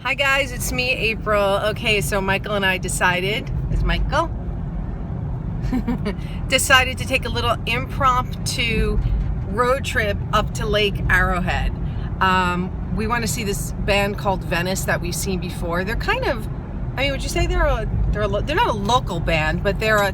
Hi guys, it's me, April. Okay, so Michael and I decided, is Michael? Decided to take a little impromptu road trip up to Lake Arrowhead. We want to see this band called Venice that we've seen before. They're kind of, I mean, would you say they're not a local band, but they're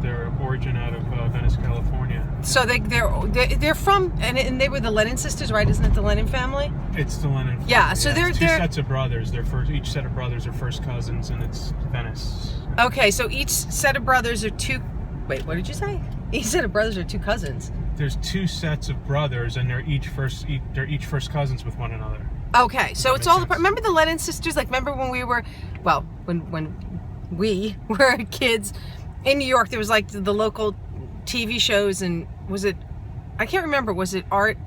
their origin out of Venice, California. So they're from, and they were the Lennon sisters, right? Isn't it the Lennon family? It's the Lennon family. Yeah, so they're two sets of brothers. Each set of brothers are first cousins, and it's Venice. Okay, so each set of brothers are two. Wait, what did you say? Each set of brothers are two cousins. There's two sets of brothers, and they're each first cousins with one another. Okay, so it's all. Remember the Lennon sisters? Like, remember when we were, well, when we were kids in New York? There was like the local TV shows, and was it? I can't remember. Was it art?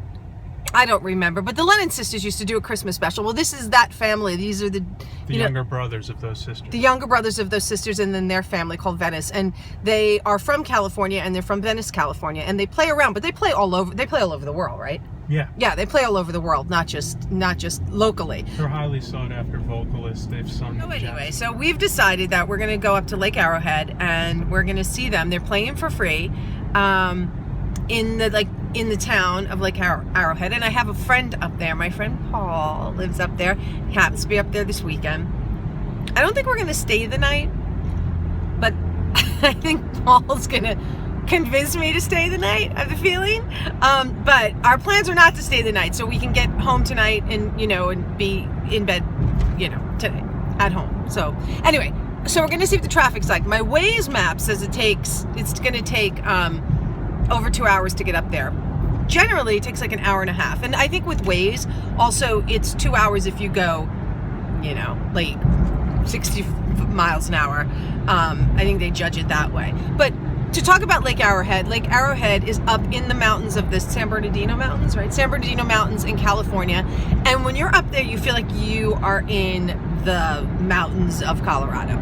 I don't remember. But the Lennon sisters used to do a Christmas special. Well, this is that family. These are the younger brothers of those sisters. The younger brothers of those sisters, and then their family called Venice, and they are from California, and they're from Venice, California, and they play around, but they play all over. They play all over the world, right? Yeah. Yeah, they play all over the world, not just locally. They're highly sought after vocalists. They've sung. So anyway, so we've decided that we're going to go up to Lake Arrowhead and we're going to see them. They're playing for free in the town of Lake Arrowhead, and I have a friend up there. My friend Paul lives up there. He happens to be up there this weekend. I don't think we're going to stay the night, but I think Paul's going to convince me to stay the night. I have the feeling, but our plans are not to stay the night, so we can get home tonight and and be in bed today at home. So anyway, so we're gonna see what the traffic's like. My Waze map says it's gonna take over 2 hours to get up there. Generally it takes like an hour and a half, and I think with Waze also it's 2 hours if you go like 60 miles an hour. I think they judge it that way. But to talk about Lake Arrowhead is up in the mountains of the San Bernardino Mountains, right? San Bernardino Mountains in California. And when you're up there, you feel like you are in the mountains of Colorado.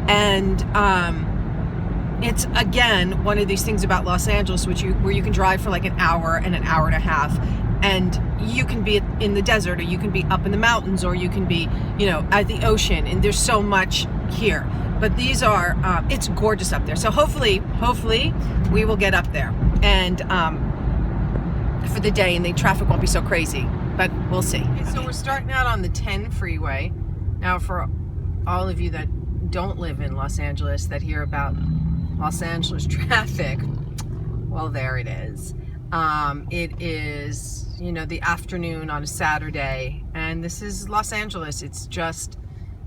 And it's, again, one of these things about Los Angeles, where you can drive for like an hour and a half. And you can be in the desert, or you can be up in the mountains, or you can be, at the ocean. And there's so much here. But these are, it's gorgeous up there. So hopefully we will get up there and for the day, and the traffic won't be so crazy, but we'll see. Okay, so we're starting out on the 10 freeway. Now, for all of you that don't live in Los Angeles, that hear about Los Angeles traffic, well, there it is. It is, the afternoon on a Saturday, and this is Los Angeles. It's just,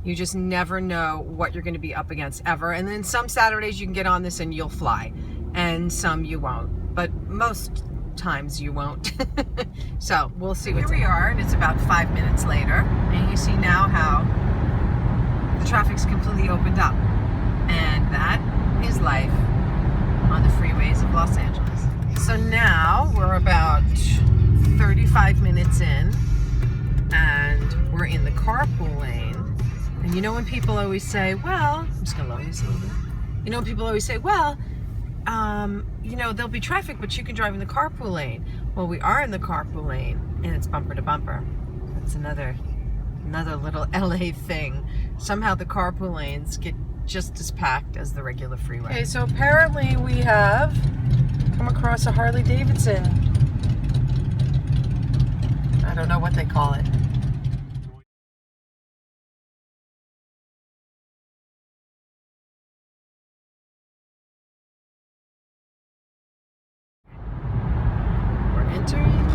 you just never know what you're going to be up against ever. And then some Saturdays you can get on this and you'll fly, and some you won't. But most times you won't. So we'll see. Here we are, and it's about 5 minutes later, and you see now how the traffic's completely opened up. And that is life on the freeways of Los Angeles. So now we're about 35 minutes in, and we're in the carpool lane. And when people always say, well, I'm just going to lower this a little bit. When people always say, well, there'll be traffic, but you can drive in the carpool lane. Well, we are in the carpool lane, and it's bumper to bumper. That's another little LA thing. Somehow the carpool lanes get just as packed as the regular freeway. Okay, so apparently we have come across a Harley Davidson. I don't know what they call it. Entering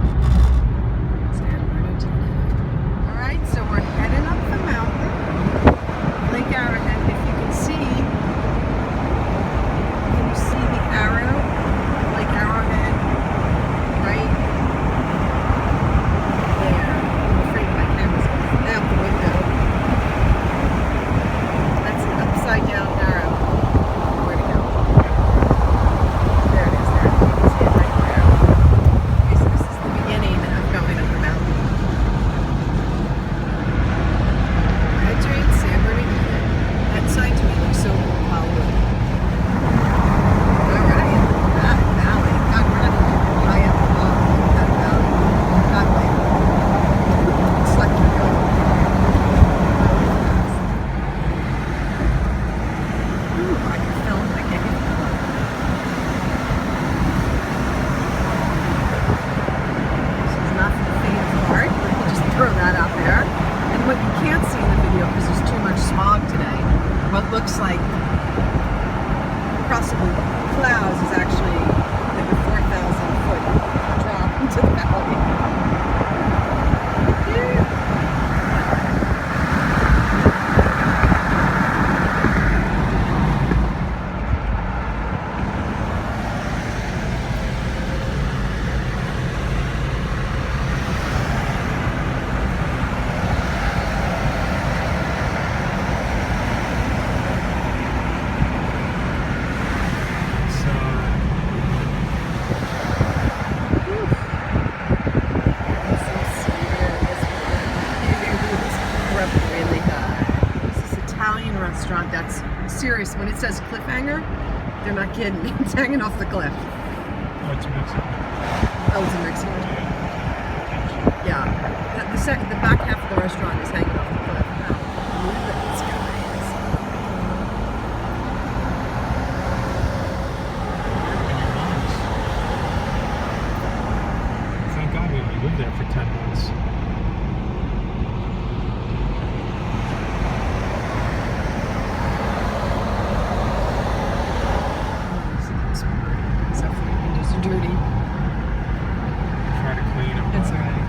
San Bernardino. All right, so we're heading up the mountain, Lake Arrowhead. If you can see the arrow, Lake Arrowhead, right there. serious. When it says cliffhanger, they're not kidding. It's hanging off the cliff. Oh, it's Mexico. Oh, it's in Mexico. Yeah. The back half of the restaurant is hanging off the cliff. Oh, look at these guys. Thank God we only lived there for 10 months. Except for the windows are dirty. Try to clean them. It's alright.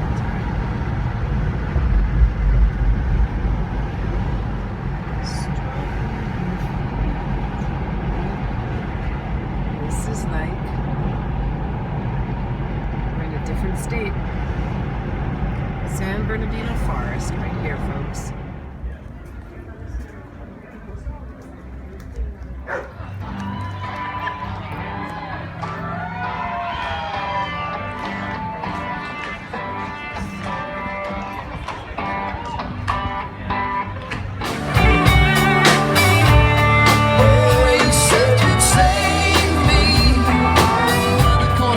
This is like we're in a different state. San Bernardino Forest right here, folks.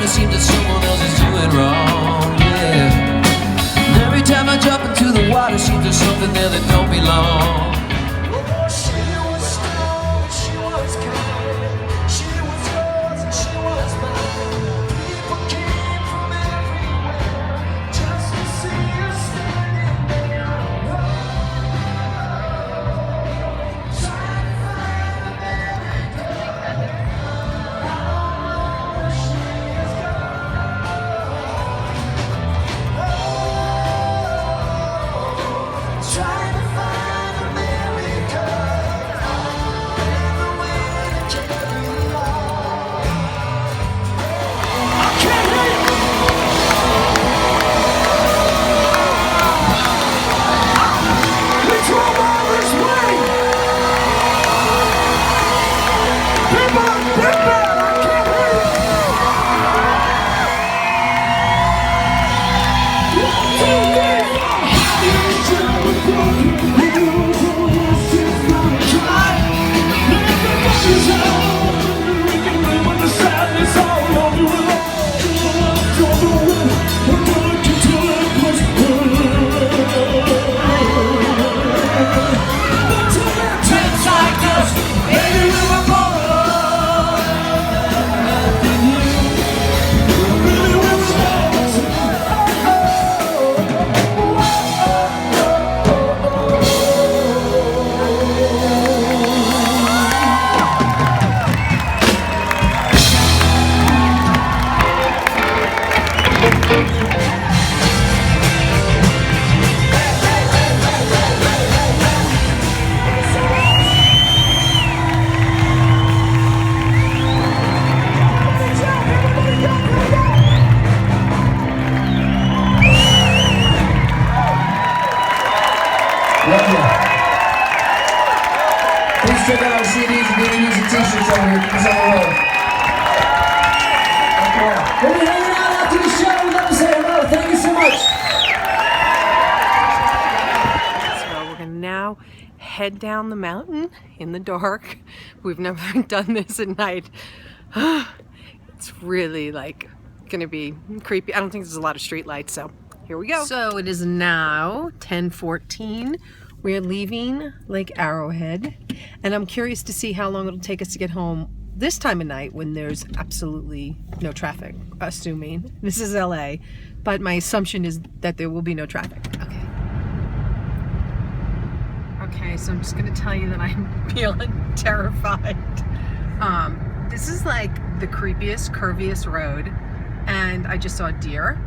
Seems that someone else is doing wrong, yeah. And every time I jump into the water, seems there's something there that don't belong. Oh, she was strong and she was kind. She was yours and she was mine. People came from everywhere just to see her standing there. Trying to find America. Trying to find America, everywhere to carry on. I can't hear you. We drove all this way. People, I can't hear you. 'cause I'm on the road. Okay. We'll be hanging out after the show. We'd love to say hello. Thank you so much. So we're going to now head down the mountain in the dark. We've never done this at night. It's really like going to be creepy. I don't think there's a lot of street lights, so here we go. So it is now 10:14. We're leaving Lake Arrowhead, and I'm curious to see how long it'll take us to get home this time of night when there's absolutely no traffic, assuming. This is LA, but my assumption is that there will be no traffic. Okay, so I'm just gonna tell you that I'm feeling terrified. This is like the creepiest, curviest road, and I just saw a deer.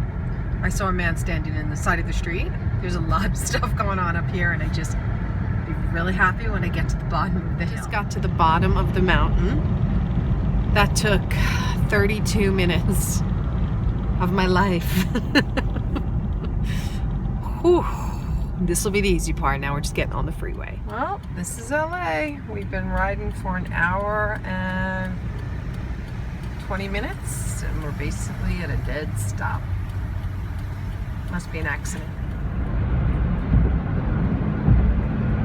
I saw a man standing in the side of the street. There's a lot of stuff going on up here, and I just be really happy when I get to the bottom of the hill. Just got to the bottom of the mountain. That took 32 minutes of my life. Whew. This will be the easy part. Now we're just getting on the freeway. Well, this is LA. We've been riding for an hour and 20 minutes, and we're basically at a dead stop. Must be an accident.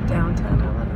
Downtown LA.